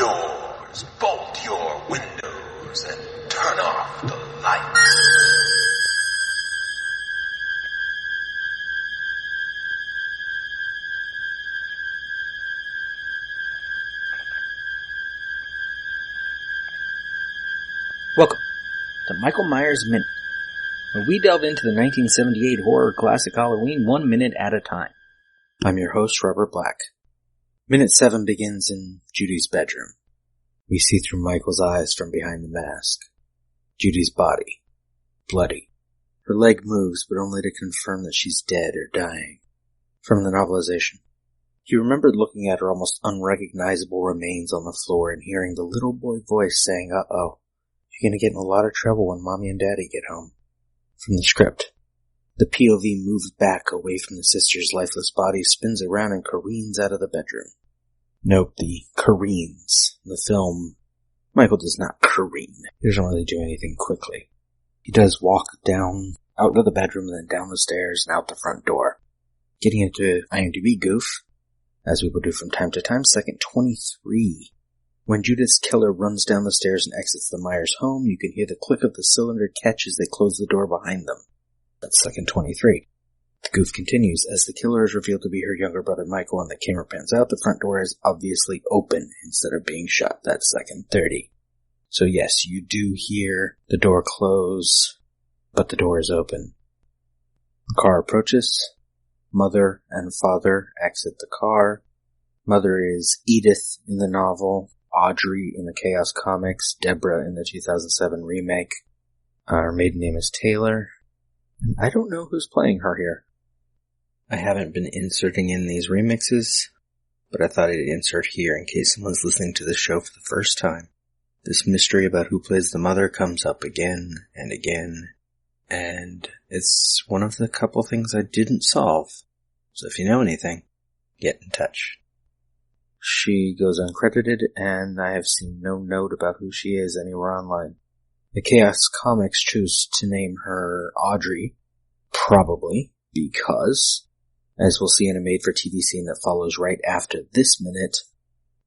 doors, bolt your windows, and turn off the lights. Welcome to Michael Myers Minute, where we delve into the 1978 horror classic Halloween 1 minute at a time. I'm your host, Robert Black. Minute 7 begins in Judy's bedroom. We see through Michael's eyes from behind the mask. Judy's body, bloody. Her leg moves, but only to confirm that she's dead or dying. From the novelization. He remembered looking at her almost unrecognizable remains on the floor and hearing the little boy voice saying, "Uh-oh. You're gonna get in a lot of trouble when Mommy and Daddy get home." From the script. The POV moves back away from the sister's lifeless body, spins around, and careens out of the bedroom. Note the careens. In the film, Michael does not careen. He doesn't really do anything quickly. He does walk down, out of the bedroom, and then down the stairs and out the front door. Getting into IMDb goof, as we will do from time to time, second 23. When Judith's killer runs down the stairs and exits the Myers home, you can hear the click of the cylinder catch as they close the door behind them. That's second 23. The goof continues. As the killer is revealed to be her younger brother Michael and the camera pans out, the front door is obviously open instead of being shut. That's second 30. So yes, you do hear the door close, but the door is open. The car approaches. Mother and father exit the car. Mother is Edith in the novel, Audrey in the Chaos Comics, Deborah in the 2007 remake. Her maiden name is Taylor. And I don't know who's playing her here. I haven't been inserting in these remixes, but I thought I'd insert here in case someone's listening to the show for the first time. This mystery about who plays the mother comes up again and again, and it's one of the couple things I didn't solve. So if you know anything, get in touch. She goes uncredited, and I have seen no note about who she is anywhere online. The Chaos Comics choose to name her Audrey, probably because, as we'll see in a made-for-TV scene that follows right after this minute,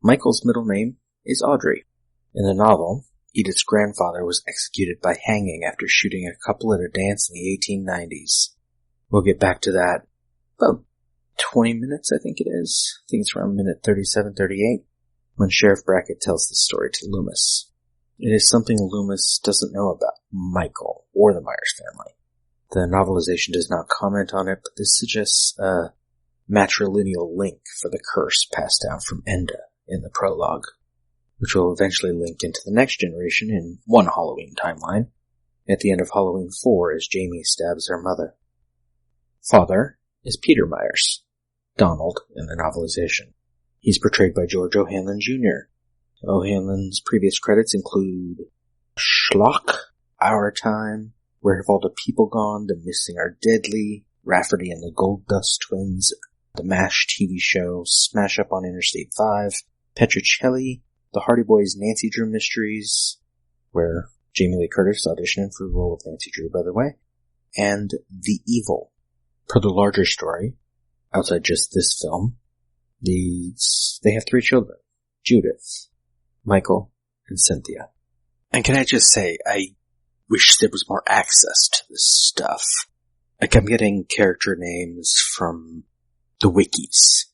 Michael's middle name is Audrey. In the novel, Edith's grandfather was executed by hanging after shooting a couple at a dance in the 1890s. We'll get back to that about 20 minutes, I think it is. I think it's around minute 37, 38, when Sheriff Brackett tells this story to Loomis. It is something Loomis doesn't know about Michael or the Myers family. The novelization does not comment on it, but this suggests a matrilineal link for the curse passed down from Enda in the prologue, which will eventually link into the next generation in one Halloween timeline, at the end of Halloween 4 as Jamie stabs her mother. Father is Peter Myers, Donald in the novelization. He's portrayed by George O'Hanlon Jr. O'Hanlon's previous credits include Schlock, Our Time, Where Have All the People Gone, The Missing Are Deadly, Rafferty and the Gold Dust Twins, The MASH TV show, Smash Up on Interstate 5, Petrocelli, The Hardy Boys' Nancy Drew Mysteries, where Jamie Lee Curtis auditioned for the role of Nancy Drew, by the way, and The Evil. Per the larger story, outside just this film, they have 3 children. Judith, Michael, and Cynthia. And can I just say, I wish there was more access to this stuff. Like, I'm getting character names from the wikis,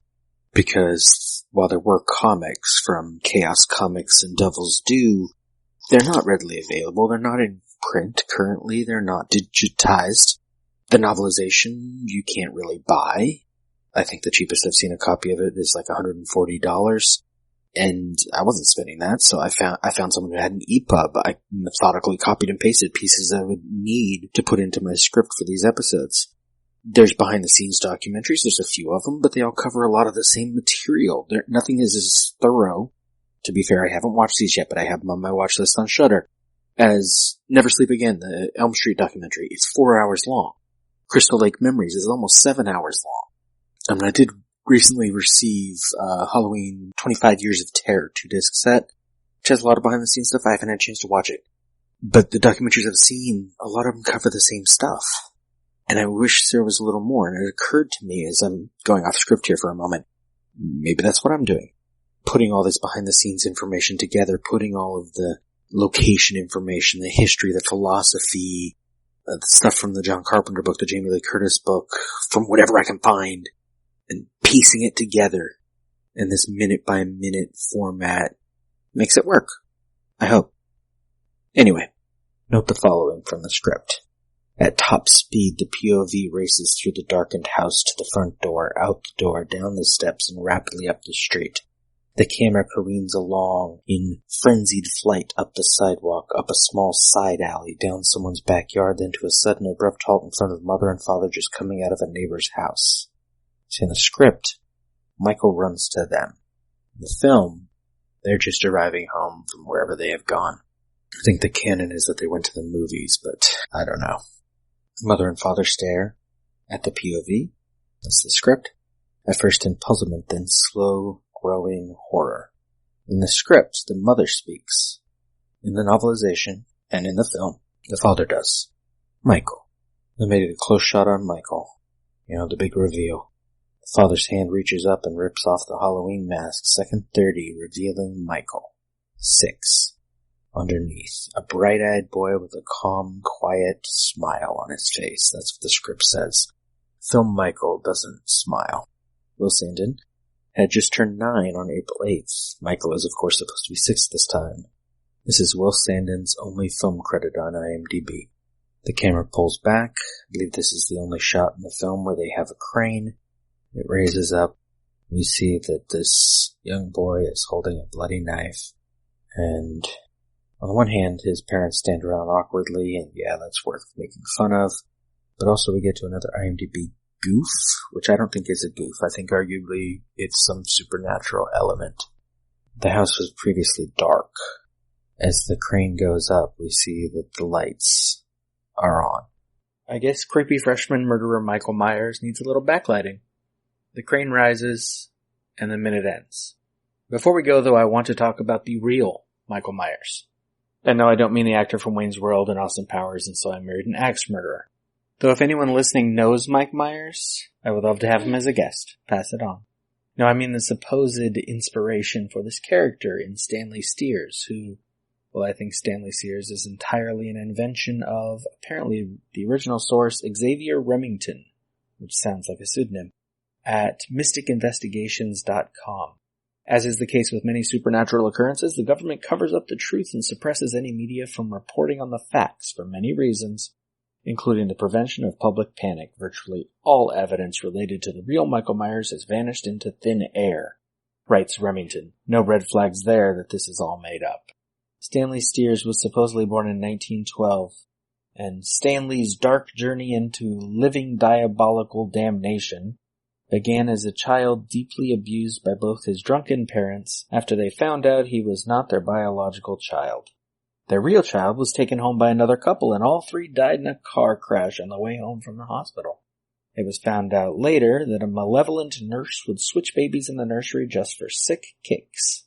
because while there were comics from Chaos Comics and Devil's Due, they're not readily available. They're not in print currently. They're not digitized. The novelization you can't really buy. I think the cheapest I've seen a copy of it is like $140. And I wasn't spending that, so I found someone who had an EPUB. I methodically copied and pasted pieces I would need to put into my script for these episodes. There's behind-the-scenes documentaries, there's a few of them, but they all cover a lot of the same material. Nothing is as thorough. To be fair, I haven't watched these yet, but I have them on my watch list on Shudder. As Never Sleep Again, the Elm Street documentary, it's 4 hours long. Crystal Lake Memories is almost 7 hours long. I did recently receive Halloween 25 Years of Terror 2-disc set, which has a lot of behind-the-scenes stuff. I haven't had a chance to watch it. But the documentaries I've seen, a lot of them cover the same stuff. And I wish there was a little more. And it occurred to me as I'm going off script here for a moment, maybe that's what I'm doing. putting all this behind the scenes information together, putting all of the location information, the history, the philosophy, the stuff from the John Carpenter book, the Jamie Lee Curtis book, from whatever I can find, and piecing it together in this minute-by-minute format makes it work. I hope. Anyway, note the following from the script. At top speed, the POV races through the darkened house to the front door, out the door, down the steps, and rapidly up the street. The camera careens along in frenzied flight up the sidewalk, up a small side alley, down someone's backyard, then to a sudden abrupt halt in front of mother and father just coming out of a neighbor's house. See, in the script, Michael runs to them. In the film, they're just arriving home from wherever they have gone. I think the canon is that they went to the movies, but I don't know. Mother and father stare at the POV. That's the script. At first in puzzlement, then slow growing horror. In the script, the mother speaks. In the novelization, and in the film, the father does. Michael. They made it a close shot on Michael. You know, the big reveal. The father's hand reaches up and rips off the Halloween mask, second 30, revealing Michael. 6. Underneath, a bright-eyed boy with a calm, quiet smile on his face. That's what the script says. Film Michael doesn't smile. Will Sandin had just turned 9 on April 8th. Michael is, of course, supposed to be 6 this time. This is Will Sandin's only film credit on IMDb. The camera pulls back. I believe this is the only shot in the film where they have a crane. It raises up. We see that this young boy is holding a bloody knife. And on the one hand, his parents stand around awkwardly, and yeah, that's worth making fun of. But also we get to another IMDb goof, which I don't think is a goof. I think arguably it's some supernatural element. The house was previously dark. As the crane goes up, we see that the lights are on. I guess creepy freshman murderer Michael Myers needs a little backlighting. The crane rises, and the minute ends. Before we go, though, I want to talk about the real Michael Myers. And no, I don't mean the actor from Wayne's World and Austin Powers and So I Married an Axe Murderer. Though if anyone listening knows Mike Myers, I would love to have him as a guest. Pass it on. No, I mean the supposed inspiration for this character in Stanley Steers, who, well, I think Stanley Steers is entirely an invention of, apparently, the original source, Xavier Remington, which sounds like a pseudonym, at mysticinvestigations.com. As is the case with many supernatural occurrences, the government covers up the truth and suppresses any media from reporting on the facts for many reasons, including the prevention of public panic. Virtually all evidence related to the real Michael Myers has vanished into thin air, writes Remington. No red flags there that this is all made up. Stanley Steers was supposedly born in 1912, and Stanley's dark journey into living diabolical damnation began as a child deeply abused by both his drunken parents after they found out he was not their biological child. Their real child was taken home by another couple, and all three died in a car crash on the way home from the hospital. It was found out later that a malevolent nurse would switch babies in the nursery just for sick kicks.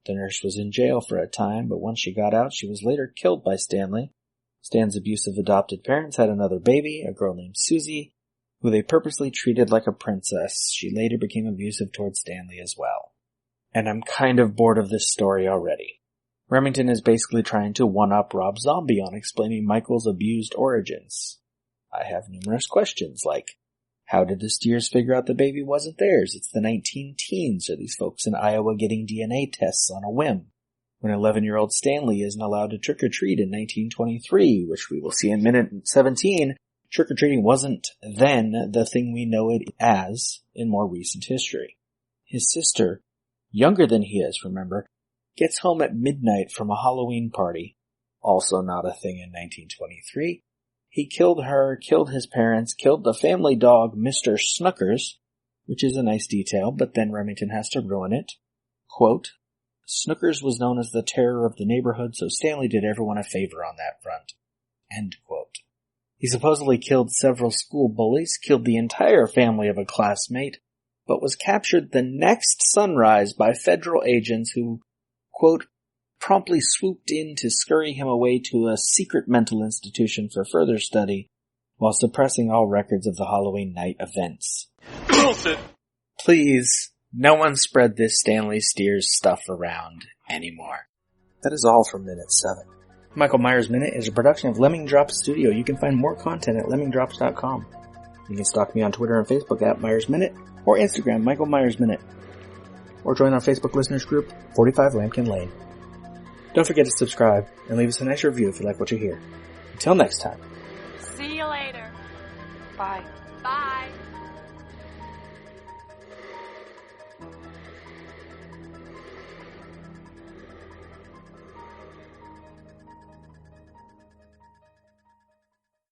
The nurse was in jail for a time, but once she got out, she was later killed by Stanley. Stan's abusive adopted parents had another baby, a girl named Susie, who they purposely treated like a princess. She later became abusive towards Stanley as well. And I'm kind of bored of this story already. Remington is basically trying to one-up Rob Zombie on explaining Michael's abused origins. I have numerous questions, like, how did the Steers figure out the baby wasn't theirs? It's the 19-teens. Are these folks in Iowa getting DNA tests on a whim? When 11-year-old Stanley isn't allowed to trick-or-treat in 1923, which we will see in minute 17, trick-or-treating wasn't then the thing we know it as in more recent history. His sister, younger than he is, remember, gets home at midnight from a Halloween party, also not a thing in 1923. He killed her, killed his parents, killed the family dog, Mr. Snookers, which is a nice detail, but then Remington has to ruin it. Quote, Snookers was known as the terror of the neighborhood, so Stanley did everyone a favor on that front. End quote. He supposedly killed several school bullies, killed the entire family of a classmate, but was captured the next sunrise by federal agents who, quote, promptly swooped in to scurry him away to a secret mental institution for further study, while suppressing all records of the Halloween night events. Bullshit. Please No one spread this Stanley Steers stuff around anymore. That is all from Minute 7. Michael Myers Minute is a production of Lemming Drops Studio. You can find more content at lemmingdrops.com. You can stalk me on Twitter and Facebook at Myers Minute, or Instagram, Michael Myers Minute. Or join our Facebook listeners group, 45 Lambkin Lane. Don't forget to subscribe and leave us a nice review if you like what you hear. Until next time. See you later. Bye.